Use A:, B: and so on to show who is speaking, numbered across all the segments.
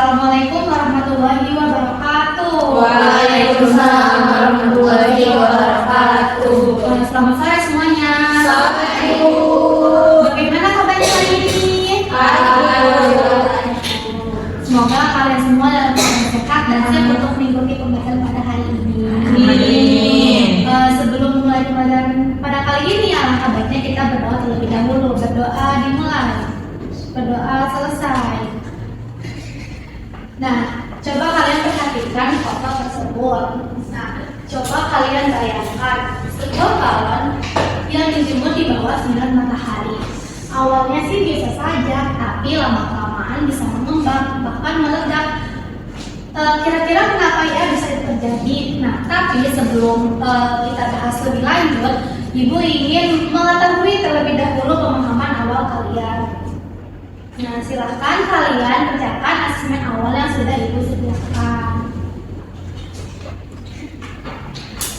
A: Assalamualaikum warahmatullahi wabarakatuh.
B: Waalaikumsalam warahmatullahi wabarakatuh.
A: Selamat sore semuanya.
B: Assalamualaikum.
A: Bagaimana kabarnya hari ini?
B: Alhamdulillah.
A: Semoga kalian semua dalam keadaan sehat dan siap untuk mengikuti pembelajaran pada hari ini.
B: Amin.
A: Sebelum mulai pembelajaran pada kali ini, alangkah baiknya kita berdoa terlebih dahulu. Berdoa dimulai, berdoa selesai. Nah, coba kalian perhatikan foto tersebut. Nah, coba kalian bayangkan sebuah balon yang dijemur di bawah sinar matahari. Awalnya sih biasa saja, tapi lama-kelamaan bisa mengembang, bahkan meledak. Kira-kira kenapa ya bisa terjadi? Nah, tapi sebelum kita bahas lebih lanjut, Ibu ingin mengetahui terlebih dahulu pemahaman awal kalian. Nah, silahkan kalian kerjakan asesmen awal yang sudah Ibu sediakan.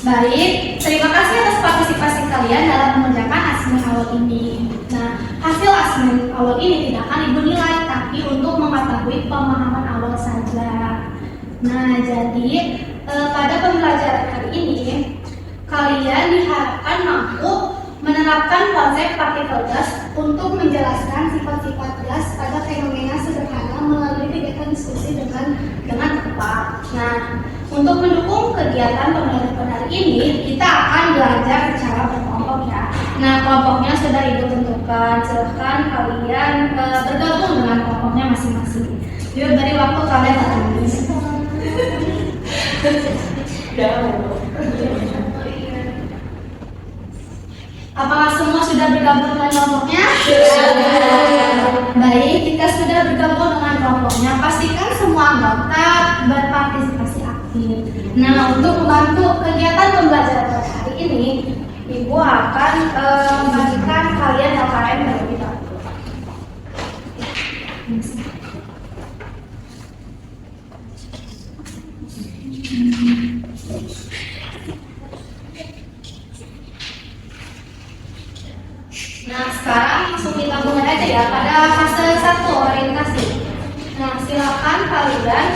A: Baik, terima kasih atas partisipasi kalian dalam mengerjakan asesmen awal ini. Nah, hasil asesmen awal ini tidak akan Ibu nilai, tapi untuk mengetahui pemahaman awal saja. Nah, jadi pada pembelajaran hari ini, kalian diharapkan mampu menerapkan konsep partikel gas untuk menjelaskan sifat-sifat gas pada fenomena sederhana melalui kegiatan diskusi dengan tepat. Nah, untuk mendukung kegiatan pembelajaran hari ini, kita akan belajar secara berkelompok ya. Nah, kelompoknya sudah Ibu tentukan. Silahkan kalian bergabung dengan kelompoknya masing-masing. Yuk, beri waktu kalian satu menit. Apakah semua sudah bergabung dengan kelompoknya? Baik, jika sudah bergabung dengan kelompoknya, pastikan semua anggota berpartisipasi aktif. Nah, untuk membantu kegiatan pembelajaran pada hari ini, Ibu akan membagikan kalian LKM terlebih dahulu. Nah, sekarang langsung kita mulai aja ya pada fase 1 orientasi. Nah, silakan kalian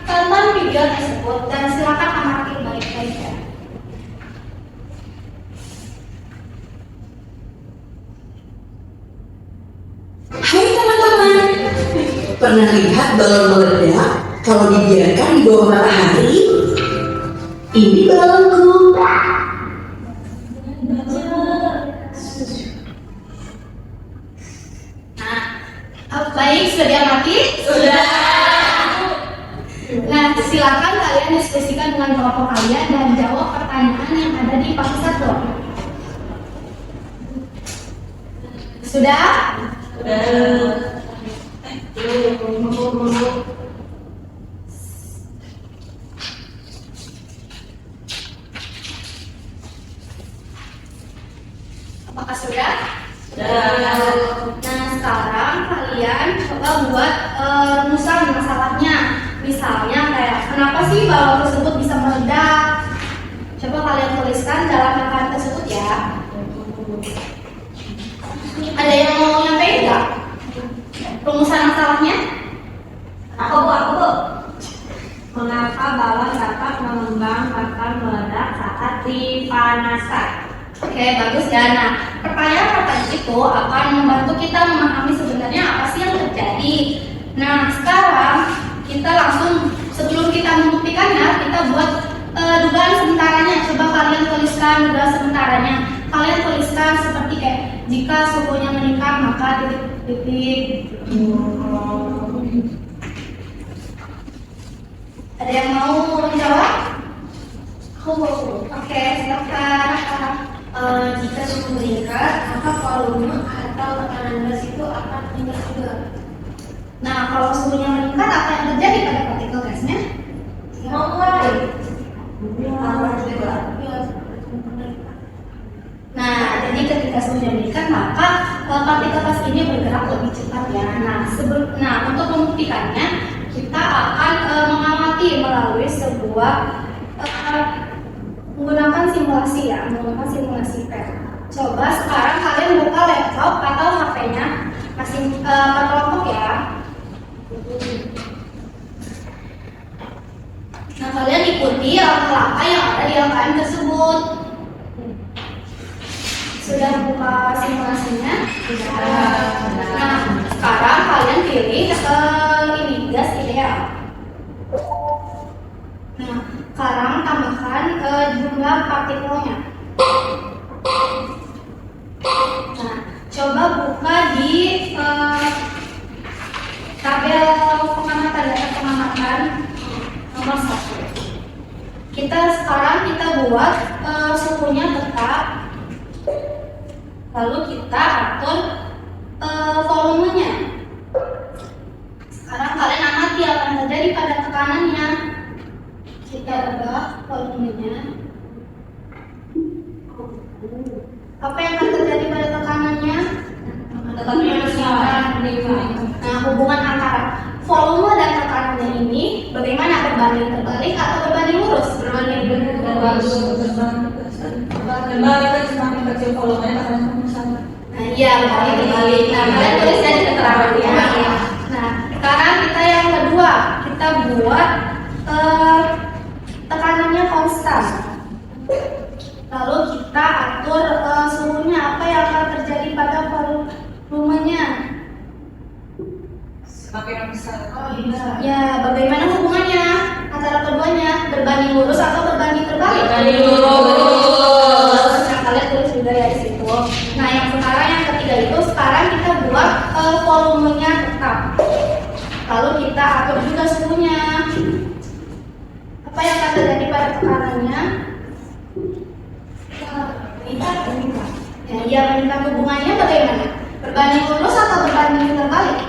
A: tonton video tersebut dan silakan amati baik-baik ya.
B: Hai teman-teman, pernah lihat balon meledak kalau dibiarkan di bawah matahari? Ini balonku.
A: Baik, sudah diamati?
B: Sudah.
A: Nah, silakan kalian diskusikan dengan kelompok kalian dan jawab pertanyaan yang ada di fase 1. Sudah? Apakah sudah? Nah, sekarang kalian coba buat rumusan masalahnya. Misalnya kayak, kenapa sih balon tersebut bisa meledak? Coba kalian tuliskan dalam LKM tersebut ya. Ada yang mau nyampein nggak? Rumusan masalahnya? Aku bu. Mengapa balon dapat mengembang bahkan meledak saat dipanaskan? Oke, bagus ya. Nah, pertanyaan itu akan membantu kita memahami sebenarnya apa sih yang terjadi. Nah, sekarang kita langsung, sebelum kita membuktikannya, kita buat dugaan sementaranya. Coba kalian tuliskan dugaan sementaranya. Kalian tuliskan seperti kayak, jika suhunya meningkat maka titik-titik. Ada yang mau menjawab? Oke, silakan.
C: Jika suhu meningkat, maka volume atau tekanan gas itu akan meningkat juga.
A: Nah, kalau suhunya meningkat, apa yang terjadi pada partikel gasnya?
C: Mengurai.
A: juga. Nah, jadi ketika suhunya meningkat, maka partikel gas ini bergerak lebih cepat ya. Nah, untuk membuktikannya, kita akan mengamati melalui sebuah menggunakan simulasi PET. Coba sekarang kalian buka laptop atau HP-nya masing per kelompok ya. diagram tersebut. Sudah buka simulasinya? Nah, sekarang kalian pilih ini gas ideal. Nah, sekarang tambahkan jumlah partikelnya. Nah, coba buka di tabel pengamatan, data pengamatan nomor 1. Sekarang kita buat suhunya tetap, lalu kita atur volumenya. Sekarang kalian amati apa yang terjadi pada tekanannya. Kita ubah volumenya. Apa yang akan terjadi pada tekanannya? Tetap Nah, hubungan antara volume dan tekanannya ini bagaimana, berbanding terbalik atau berbanding lurus? Berbanding terbalik.
D: Kan semakin kecil volumenya akan sama.
A: Nah, iya, berbanding terbalik. Nah, kalian tulis di keterangannya. Nah, sekarang kita yang kedua, kita buat tekanannya konstan. Lalu kita atur suhunya, apa yang akan terjadi pada volumenya.
D: Semakin besar.
A: Ya, bagaimana hubungannya antara keduanya? Berbanding lurus atau berbanding terbalik?
D: Berbanding lurus.
A: Nah, kalian tulis juga ya di situ. Nah, yang sekarang yang ketiga itu, sekarang kita buat volumenya tetap. Lalu kita atur juga suhunya. Apa yang akan terjadi pada tekanannya? Ya, meningkat. Hubungannya bagaimana? Berbanding lurus atau berbanding terbalik?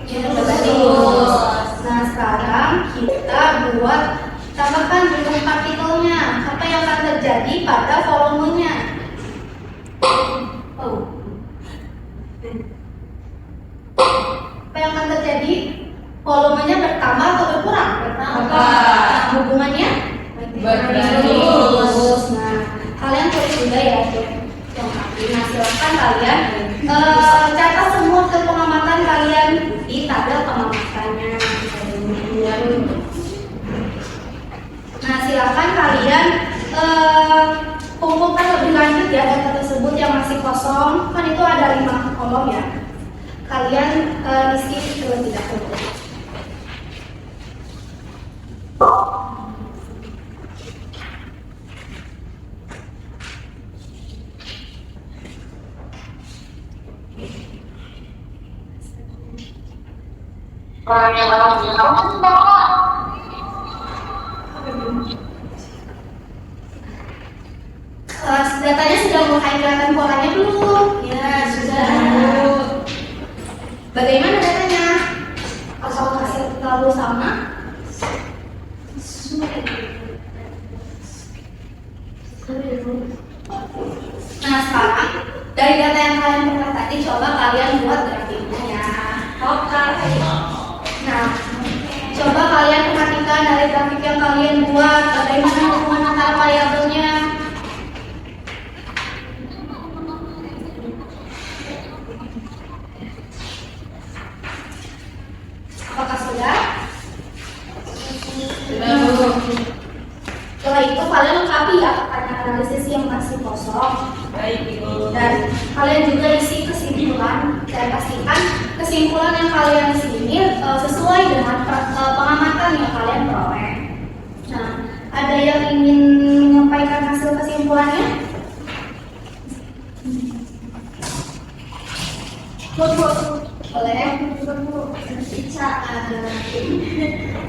A: Berbanding lurus. Nah, sekarang kita buat tambahkan jumlah partikelnya. Apa yang akan terjadi pada volumenya? Apa yang akan terjadi? Volumenya bertambah atau berkurang?
D: Bertambah.
A: Nah, hubungannya?
D: Berbanding lurus.
A: Nah, kalian tulis juga ya. Nah, silakan kalian catat semua ke pengamatan kalian di tabel pengamatannya. Nah, silakan kalian kumpulkan lebih lanjut ya data tersebut yang masih kosong. Kan itu ada 5 kolom ya. Kalian isi terlebih dahulu. Datanya sudah mulai kelihatan polanya belum? Ya, sudah. Bagaimana datanya? Apakah selalu sama? Nah, sekarang dari data yang kalian peroleh tadi, coba kalian buat grafiknya ya. Oke. Nah, coba kalian perhatikan dari grafik yang kalian buat, bagaimana hubungan antara variabelnya. Apakah sudah? Setelah itu kalian lengkapi ya pertanyaan analisis yang masih kosong.
D: Baik, Ibu.
A: Dan kalian juga isi kesimpulan dan pastikan kesimpulan yang kalian isi ini sesuai dengan pengamatan yang kalian peroleh. Nah, ada yang ingin menyampaikan hasil kesimpulannya? Boleh?
C: Bisa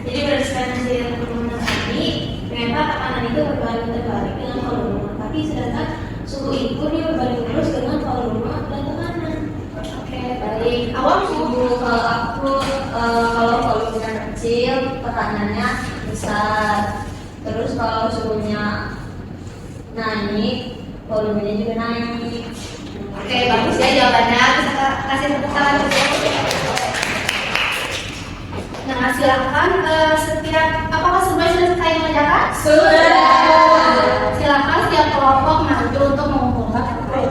C: jadi berdasarkan hasil yang pertemuan tadi, ternyata tekanan itu berbanding terbalik dengan volume. Tapi sedangkan suhu itu dia berbanding lurus dengan volume dan tekanan.
A: Oke, baik. Awam
D: Ibu, kalau aku kalau volumenya kecil, tekanannya besar. Terus kalau suhunya naik, volumenya juga naik.
A: Oke, bagus ya jawabannya. Bisa kasih tepuk tangan juga. Nah, silakan apakah semuanya sudah selesai mengerjakan?
D: Sudah.
A: Silakan setiap kelompok maju untuk mengumpulkan hasilnya.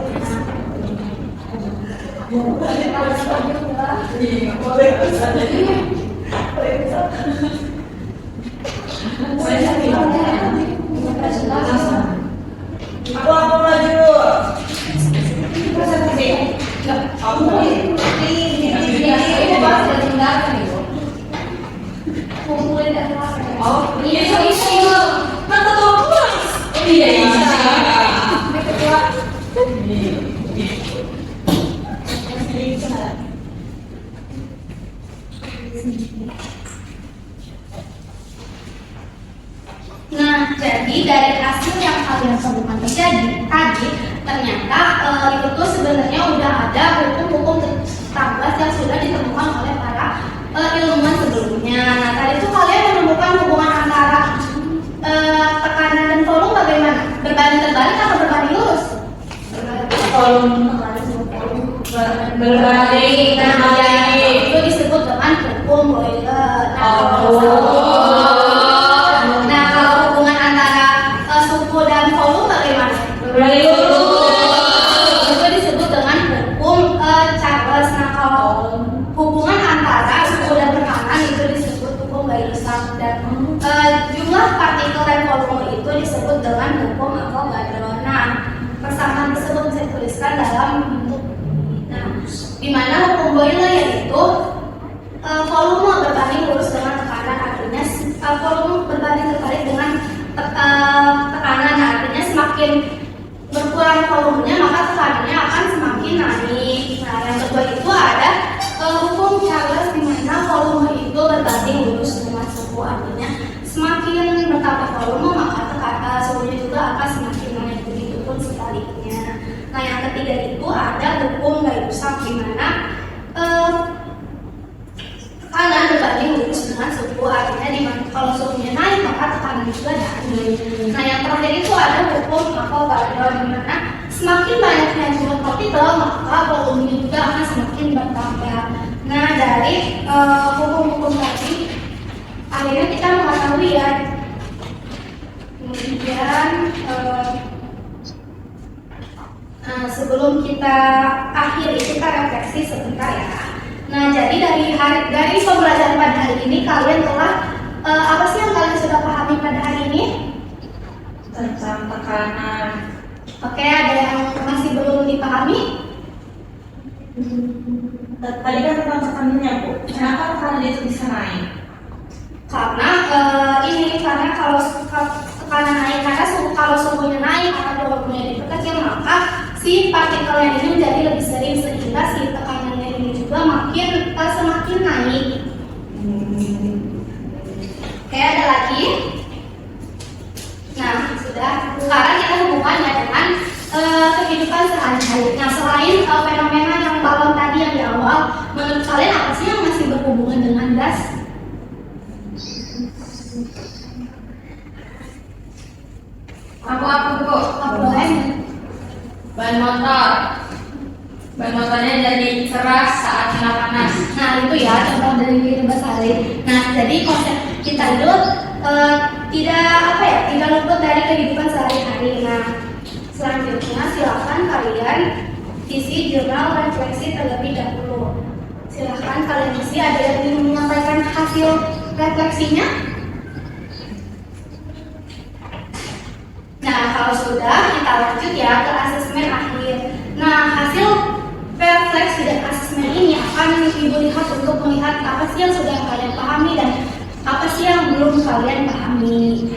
D: Boleh. Iya, bisa.
A: Sampai ketua. Nah, jadi dari hasil yang kalian temukan tadi, ternyata itu tuh sebenarnya udah ada hukum-hukum 14 yang sudah ditemukan oleh para ilmuwan sebelumnya. Nah, tadi tuh kalian menemukan hubungan antara tekanan dan volume bagaimana? Berbanding terbalik atau berbanding lurus?
D: Berbanding terbalik.
A: Itu disebut dengan hukum Euler. Nah, kalau hubungan antara suhu dan volume bagaimana?
D: Berbanding lurus.
A: Itu disebut dengan hukum Charles. Nah, kalau hubungan antara suhu dan tekanan itu disebut hukum Weierstrass, dan jumlah partikel dan volume itu disebut dengan hukum Avogadro. Nah, persamaan tersebut bisa dituliskan dalam bentuk ini. Nah, di mana hukum Boyle yaitu volume berbanding lurus dengan tekanan, artinya volume berbanding terbalik dengan tekanan. Nah, artinya semakin berkurang volumenya maka tekanannya akan semakin naik. Nah, yang kedua itu ada hukum Charles, di mana volume itu berbanding lurus dengan suhu, artinya semakin bertambah volume maka suhunya juga akan semakin naik, begitu pun sebaliknya. Nah, yang ketiga itu ada hukum Weierstrass, di mana tekanan berbanding lurus dengan suhu, artinya di mana kalau suhunya naik maka tekanan juga naik. Nah, yang terakhir itu ada hukum Avogadro, di mana semakin banyaknya jumlah partikel maka volumenya juga akan semakin bertambah. Nah, dari hukum-hukum tadi akhirnya kita mengetahui ya. Kemudian sebelum kita akhiri, kita refleksi sebentar ya. Nah, jadi dari pembelajaran pada hari ini kalian telah apa sih yang kalian sudah pahami pada hari ini?
D: Tentang tekanan.
A: Oke, ada yang masih belum dipahami?
D: Tadi kan tentang tekanannya, Bu. Kenapa tekanan itu bisa naik?
A: Karena karena kalau tekanan naik, karena kalau suhunya naik atau volumenya diperkecil maka si partikelnya ini menjadi lebih sering, sehingga si tekanannya ini juga semakin naik. Oke, ada lagi? Nah, sudah. Sekarang kita hubungannya dengan kehidupan sehari-hari. Nah, selain fenomena yang balon tadi yang di awal, menurut kalian apa sih yang masih berhubungan dengan gas?
D: Aku, Bu.
A: Boleh?
D: Ban motor. Ban motornya jadi keras saat kena panas.
A: Nah, itu ya contoh dari kehidupan sehari. Nah, jadi konsep kita itu tidak luput dari kehidupan sehari-hari. Nah, selanjutnya silakan kalian isi jurnal refleksi terlebih dahulu. Silakan kalian isi. Ada yang ingin menyampaikan hasil refleksinya? Nah, kalau sudah, kita lanjut ya ke asesmen akhir. Nah, hasil refleksi dan asesmen ini akan Ibu lihat untuk melihat apa sih yang sudah kalian pahami dan apa sih yang belum kalian pahami.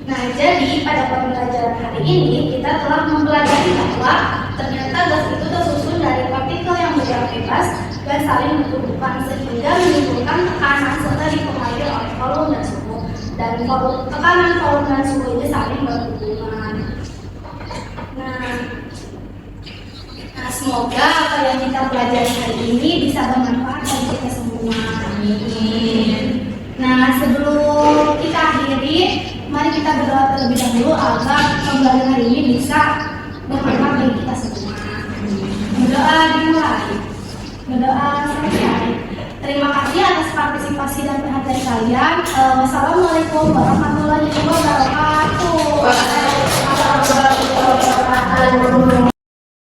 A: Nah, jadi pada pembelajaran hari ini kita telah mempelajari bahwa ternyata gas itu tersusun dari partikel yang bergerak bebas dan saling berhubungan sehingga menimbulkan tekanan serta dipengaruhi oleh volume dan suhu. Dan tekanan, volume dan suhu ini saling berhubungan. Nah, semoga apa yang kita pelajari hari ini bisa bermanfaat bagi kita semua. Amin. Nah, sebelum kita akhiri, mari kita berdoa terlebih dahulu agar pembelajaran hari ini bisa bermanfaat bagi kita semua. Berdoa dimulai. Berdoa selesai. Terima kasih atas partisipasi dan perhatian kalian. Wassalamualaikum warahmatullahi wabarakatuh.